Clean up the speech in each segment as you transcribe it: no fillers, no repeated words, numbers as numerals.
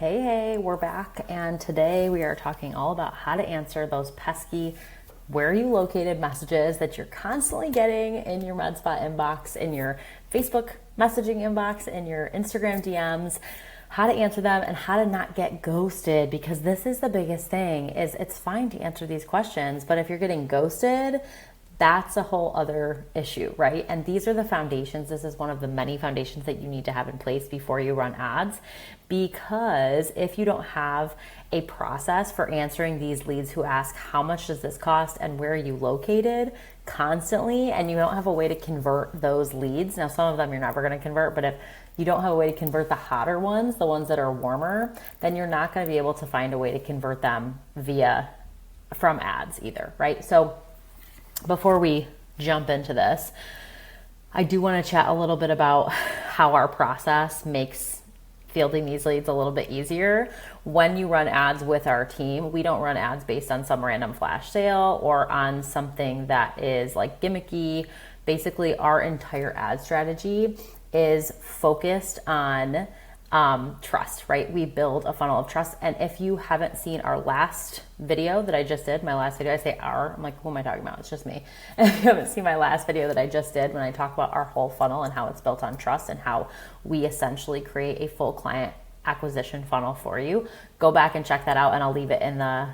Hey, we're back, and today we are talking all about how to answer those pesky where are you located messages that you're constantly getting in your Medspa inbox, in your Facebook messaging inbox, in your Instagram DMs, how to answer them and how to not get ghosted, because this is the biggest thing. Is it's fine to answer these questions, but if you're getting ghosted, that's a whole other issue, right? And these are the foundations. This is one of the many foundations that you need to have in place before you run ads, because if you don't have a process for answering these leads who ask how much does this cost and where are you located constantly, and you don't have a way to convert those leads, now some of them you're never going to convert, but if you don't have a way to convert the hotter ones, the ones that are warmer, then you're not going to be able to find a way to convert them from ads either, right? So before we jump into this, I do want to chat a little bit about how our process makes fielding these leads a little bit easier. When you run ads with our team, we don't run ads based on some random flash sale or on something that is like gimmicky. Basically, our entire ad strategy is focused on trust, right? We build a funnel of trust. And if you haven't seen our last video that I just did, my last video, I say our, I'm like, who am I talking about? It's just me. And if you haven't seen my last video that I just did, when I talk about our whole funnel and how it's built on trust and how we essentially create a full client acquisition funnel for you, go back and check that out, and I'll leave it in the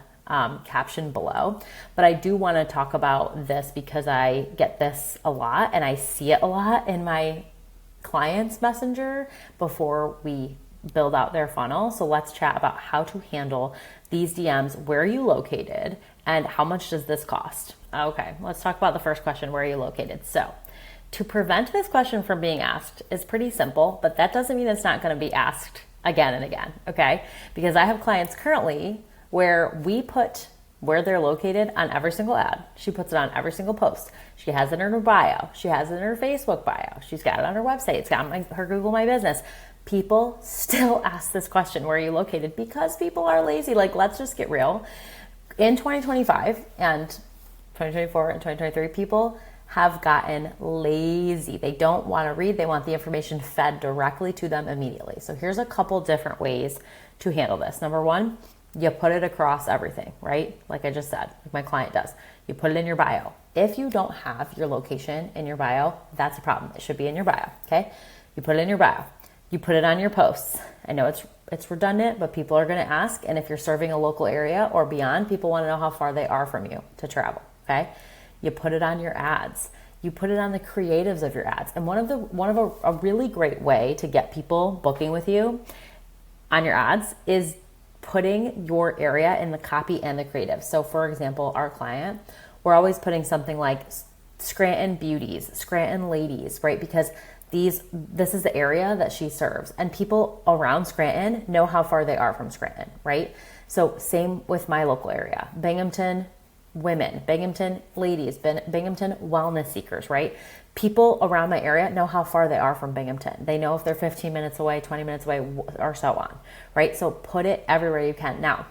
caption below. But I do want to talk about this because I get this a lot and I see it a lot in my clients messenger before we build out their funnel. So let's chat about how to handle these DMs. Where are you located and how much does this cost? Okay, let's talk about the first question. Where are you located? So to prevent this question from being asked is pretty simple, but that doesn't mean it's not going to be asked again and again. Okay, because I have clients currently where we put where they're located on every single ad. She puts it on every single post. She has it in her bio. She has it in her Facebook bio. She's got it on her website. It's got on her Google My Business. People still ask this question, where are you located? Because people are lazy. Like, let's just get real. In 2025 and 2024 and 2023, people have gotten lazy. They don't want to read. They want the information fed directly to them immediately. So here's a couple different ways to handle this. Number one, you put it across everything, right? Like I just said, like my client does. You put it in your bio. If you don't have your location in your bio, that's a problem. It should be in your bio, okay? You put it in your bio. You put it on your posts. I know it's redundant, but people are going to ask. And if you're serving a local area or beyond, people want to know how far they are from you to travel, okay? You put it on your ads. You put it on the creatives of your ads. And a really great way to get people booking with you on your ads is putting your area in the copy and the creative. So for example, our client, we're always putting something like Scranton Beauties, Scranton Ladies, right? Because this is the area that she serves, and people around Scranton know how far they are from Scranton, right? So same with my local area, Binghamton Women, Binghamton Ladies, Binghamton Wellness Seekers, right? People around my area know how far they are from Binghamton. They know if they're 15 minutes away, 20 minutes away, or so on, right? So put it everywhere you can. Now,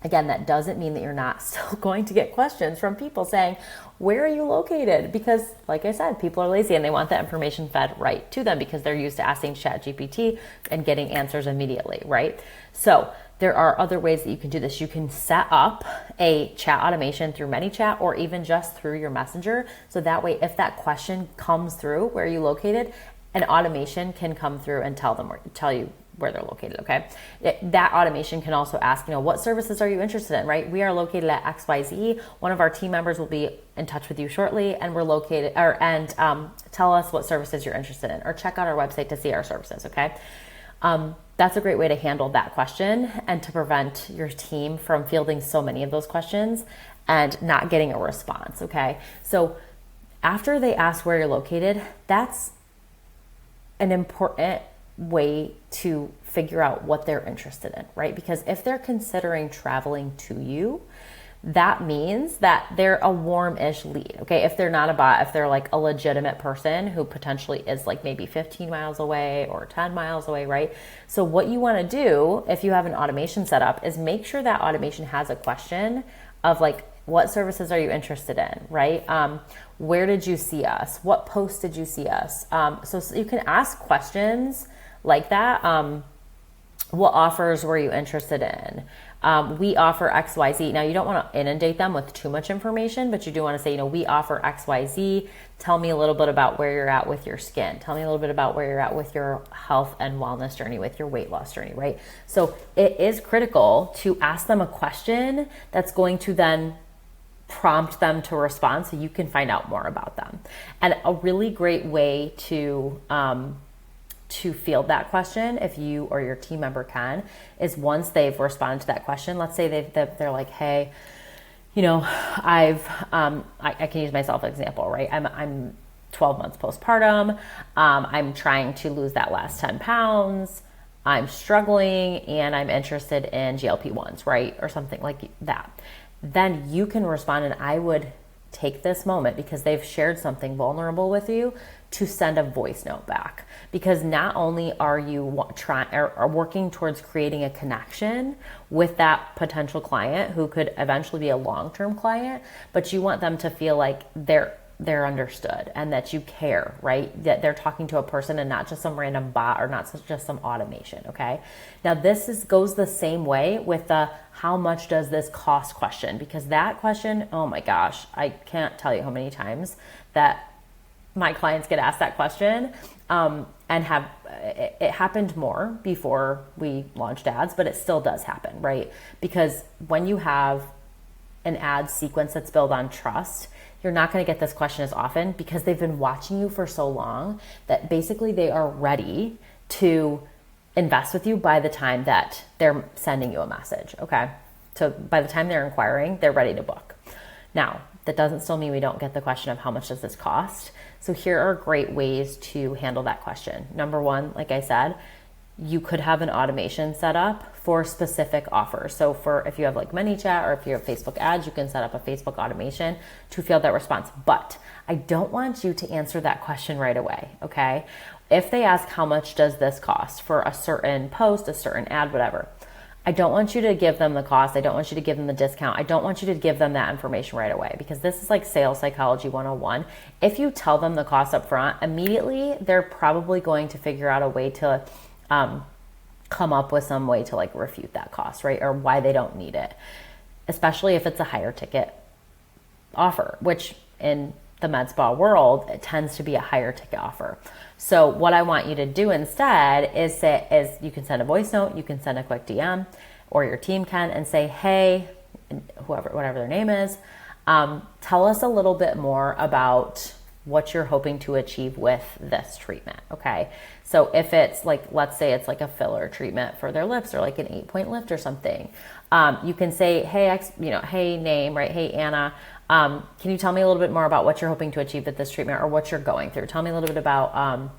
again, that doesn't mean that you're not still going to get questions from people saying, where are you located? Because like I said, people are lazy and they want that information fed right to them because they're used to asking ChatGPT and getting answers immediately, right? So there are other ways that you can do this. You can set up a chat automation through ManyChat or even just through your messenger. So that way, if that question comes through, where are you located, an automation can come through and tell you where they're located, okay? That automation can also ask, what services are you interested in, right? We are located at XYZ. One of our team members will be in touch with you shortly, and tell us what services you're interested in, or check out our website to see our services, okay? That's a great way to handle that question and to prevent your team from fielding so many of those questions and not getting a response, okay? So after they ask where you're located, that's an important way to figure out what they're interested in, right? Because if they're considering traveling to you, that means that they're a warm-ish lead, okay? If they're not a bot, if they're like a legitimate person who potentially is like maybe 15 miles away or 10 miles away, right? So what you want to do if you have an automation set up is make sure that automation has a question of like, what services are you interested in, right? Where did you see us? What post did you see us? So you can ask questions like that what offers were you interested in? We offer XYZ. Now, you don't want to inundate them with too much information, but you do want to say, you know, we offer XYZ. Tell me a little bit about where you're at with your skin. Tell me a little bit about where you're at with your health and wellness journey, with your weight loss journey, right? So it is critical to ask them a question that's going to then prompt them to respond so you can find out more about them. And a really great way to field that question, if you or your team member can, is once they've responded to that question, let's say they're like, hey, you know, I can use myself as an example, right? I'm 12 months postpartum. I'm trying to lose that last 10 pounds. I'm struggling and I'm interested in GLP-1s, right? Or something like that. Then you can respond, and I would take this moment, because they've shared something vulnerable with you, to send a voice note back. Because not only are you working towards creating a connection with that potential client who could eventually be a long-term client, but you want them to feel like they're understood and that you care, right? That they're talking to a person and not just some random bot or not just some automation, okay? Now this goes the same way with the how much does this cost question, because that question, oh my gosh, I can't tell you how many times that my clients get asked that question, and it happened more before we launched ads, but it still does happen, right? Because when you have an ad sequence that's built on trust, you're not going to get this question as often, because they've been watching you for so long that basically they are ready to invest with you by the time that they're sending you a message, okay? So by the time they're inquiring, they're ready to book. Now, that doesn't still mean we don't get the question of how much does this cost? So here are great ways to handle that question. Number one, like I said, you could have an automation set up for specific offers. So if you have like ManyChat or if you have Facebook ads, you can set up a Facebook automation to field that response. But I don't want you to answer that question right away, okay? If they ask how much does this cost for a certain post, a certain ad, whatever, I don't want you to give them the cost. I don't want you to give them the discount. I don't want you to give them that information right away, because this is like sales psychology 101. If you tell them the cost up front, immediately they're probably going to figure out a way to come up with some way to like refute that cost, right? Or why they don't need it, especially if it's a higher ticket offer, which in the med spa world, it tends to be a higher ticket offer. So what I want you to do instead is you can send a voice note, you can send a quick DM, or your team can, and say, hey, whatever their name is, tell us a little bit more about what you're hoping to achieve with this treatment, okay? So if it's like, let's say it's like a filler treatment for their lips or like an 8-point lift or something, you can say, hey, hey name, right? Hey, Anna, can you tell me a little bit more about what you're hoping to achieve with this treatment or what you're going through? Tell me a little bit about,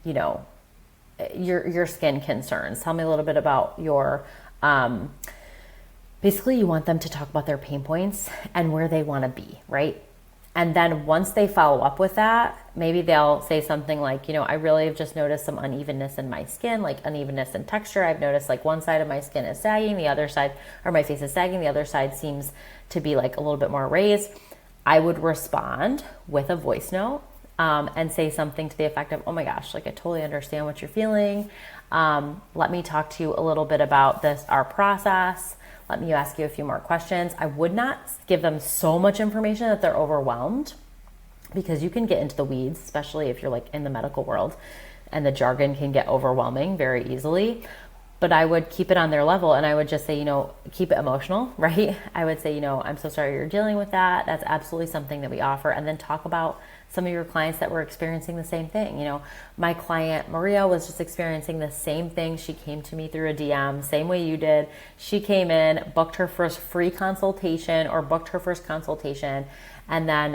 your skin concerns. Tell me a little bit about your, basically you want them to talk about their pain points and where they want to be, right? And then once they follow up with that, maybe they'll say something like, I really have just noticed some unevenness in my skin, like unevenness in texture. I've noticed like one side of my skin is sagging, the other side, or my face is sagging, the other side seems to be like a little bit more raised. I would respond with a voice note and say something to the effect of, oh my gosh, like I totally understand what you're feeling. Let me talk to you a little bit about our process. Let me ask you a few more questions. I would not give them so much information that they're overwhelmed, because you can get into the weeds, especially if you're like in the medical world, and the jargon can get overwhelming very easily. But I would keep it on their level, and I would just say, keep it emotional, right? I would say, I'm so sorry you're dealing with that. That's absolutely something that we offer. And then talk about some of your clients that were experiencing the same thing. My client Maria was just experiencing the same thing. She came to me through a DM, same way you did. She came in, booked her first free consultation or booked her first consultation. And then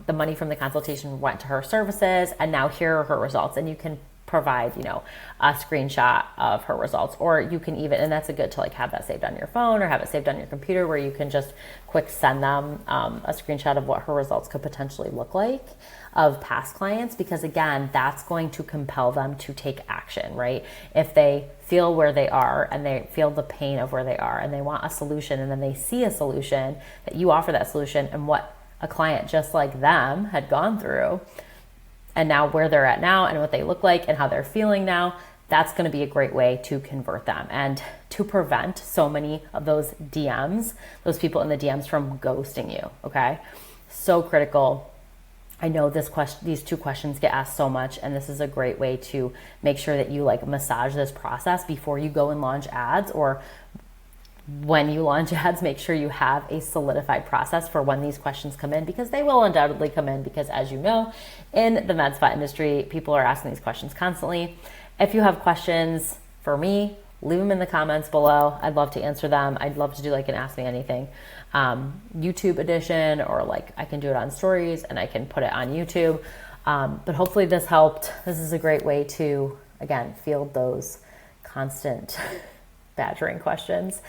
the money from the consultation went to her services. And now here are her results. And you can provide, a screenshot of her results, or you can even, and that's good to like have that saved on your phone or have it saved on your computer, where you can just quick send them a screenshot of what her results could potentially look like of past clients, because again, that's going to compel them to take action, right? If they feel where they are and they feel the pain of where they are and they want a solution, and then they see a solution that you offer that solution and what a client just like them had gone through, and now where they're at now and what they look like and how they're feeling now, that's going to be a great way to convert them and to prevent so many of those DMs, those people in the DMs, from ghosting you. Okay. So critical. I know these two questions get asked so much, and this is a great way to make sure that you like massage this process before you go and launch ads, or when you launch ads, make sure you have a solidified process for when these questions come in, because they will undoubtedly come in, because as you know, in the Medspa industry, people are asking these questions constantly. If you have questions for me, leave them in the comments below. I'd love to answer them. I'd love to do like an Ask Me Anything YouTube edition, or like I can do it on stories and I can put it on YouTube. But hopefully this helped. This is a great way to, again, field those constant badgering questions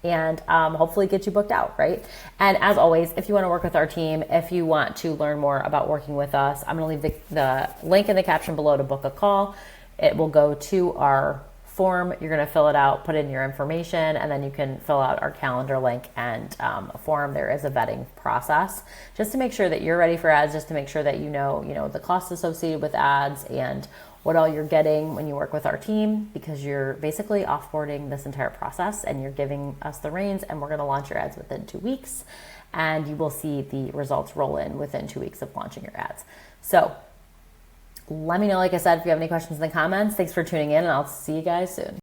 and hopefully get you booked out, right? And as always, if you want to work with our team, if you want to learn more about working with us, I'm going to leave the link in the caption below to book a call. It will go to our form. You're going to fill it out, put in your information, and then you can fill out our calendar link and a form. There is a vetting process just to make sure that you're ready for ads, just to make sure that you know the costs associated with ads and what all you're getting when you work with our team, because you're basically offboarding this entire process and you're giving us the reins, and we're going to launch your ads within 2 weeks, and you will see the results roll in within 2 weeks of launching your ads. So let me know, like I said, if you have any questions in the comments. Thanks for tuning in, and I'll see you guys soon.